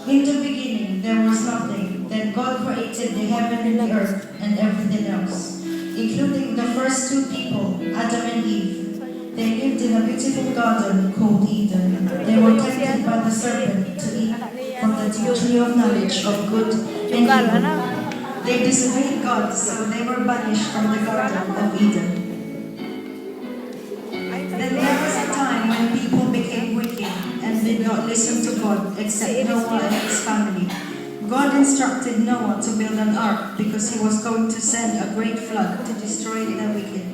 In the beginning there was nothing. Then God created the heaven and the earth and everything else, including the first two people, Adam and Eve. They lived in a beautiful garden called Eden. They were tempted by the serpent to eat from the tree of knowledge of good and evil. They disobeyed God, so they were banished from the Garden of Eden. Then there was a time when people became wicked and did not listen to God except Noah and his family. God instructed Noah to build an ark because he was going to send a great flood to destroy the wicked.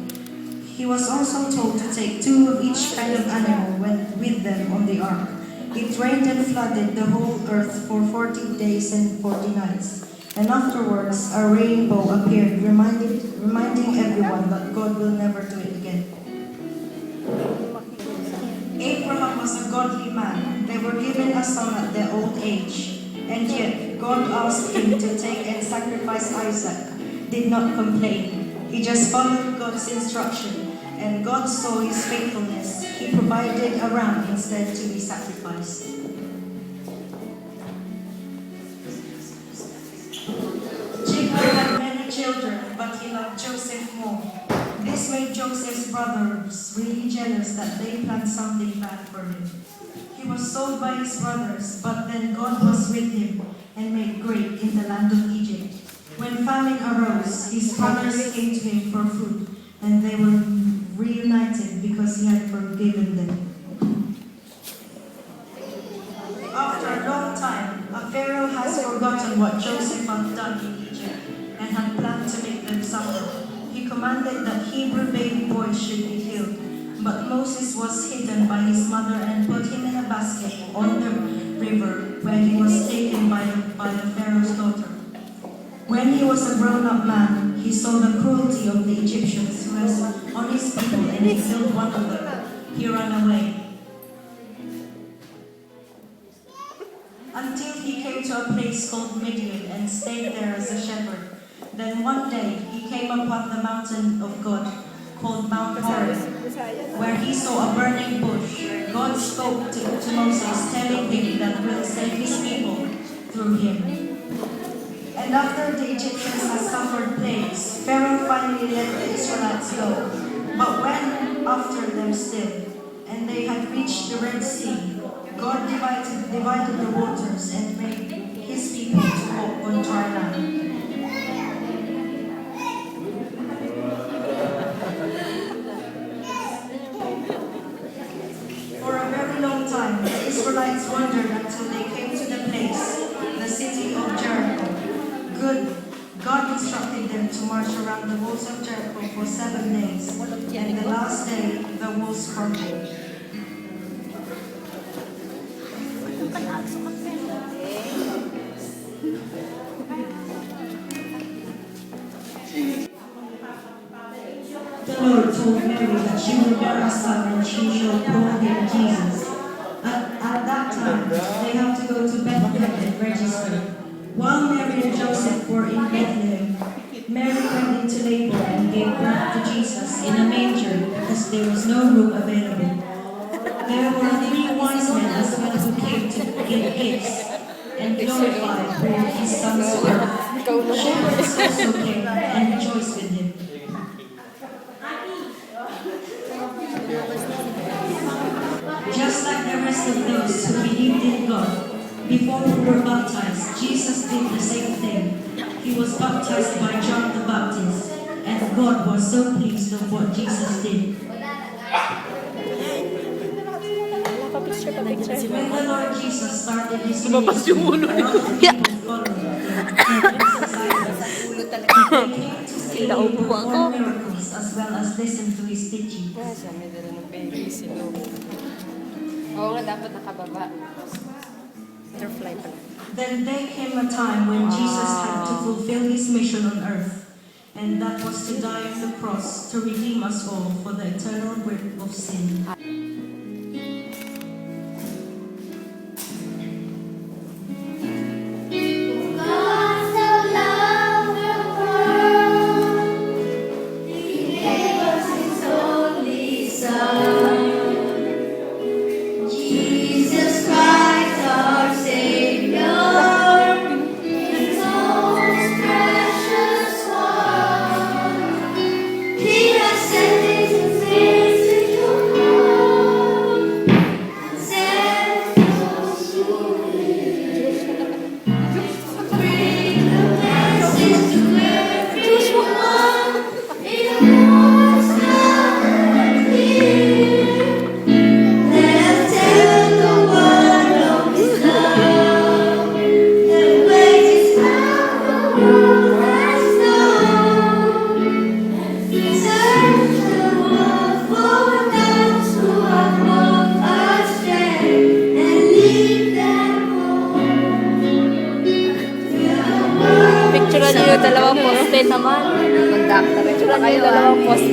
He was also told to take 2 of each kind of animal with them on the ark. It rained and flooded the whole earth for 40 days and 40 nights. And afterwards a rainbow appeared, reminding everyone that God will never do it again. Abraham was a godly man. They were given a son at their old age. And yet God asked him to take and sacrifice Isaac. Did not complain. He just followed God's instruction. And God saw his faithfulness. He provided a ram instead to be sacrificed. Jacob had many children, but he loved Joseph more. This made Joseph's brothers really jealous that they planned something bad for him. He was sold by his brothers, but then God was with him and made great in the land of Egypt. When famine arose, his brothers came to him for food, and they were reunited because he had forgiven them. After a long time, a Pharaoh has forgotten what Joseph had done in Egypt and had planned to make them suffer. He commanded that Hebrew baby boys should be killed, but Moses was hidden by his mother and put him in a basket on the river where he was taken by the Pharaoh's daughter. When he was a grown-up man, he saw the cruelty of the Egyptians who was on his people and he killed one of them. He ran away. Until he came to a place called Midian and stayed there as a shepherd. Then one day he came upon the mountain of God, called Mount Horeb, where he saw a burning bush. God spoke to Moses, telling him that he will save his people through him. And after the Egyptians had suffered plagues, Pharaoh finally let the Israelites go. But when after them still, and they had reached the Red Sea, God divided the waters and made his people to walk on dry land. For a very long time, the Israelites wandered until they came to the place, the city of Jericho. God instructed them to march around the walls of Jericho for 7 days, and the last day the walls crumbled. The Lord told Mary that she will bear a son and she shall call him Jesus. At that time, they have to go to Bethlehem and register. While Mary and Joseph were in Bethlehem, Mary went into labor and gave birth to Jesus in a manger because there was no room available. There were 3 wise men as well who came to give gifts and glorify where his sons were. Shepherds also came and rejoiced with him. Just like the rest of those who believed in God, before we were baptized, Jesus did the same thing. He was baptized by John the Baptist, and God was so pleased with what Jesus did. When the Lord Jesus started his ministry, a lot of people followed him. They came to see him perform miracles as well as listen to his teachings. Oo nga, dapat nakababa. Butterfly pala. Then there came a time when Jesus had to fulfill his mission on earth, and that was to die on the cross to redeem us all for the eternal grip of sin. Jesus Christ our Savior. kayo, dalawang post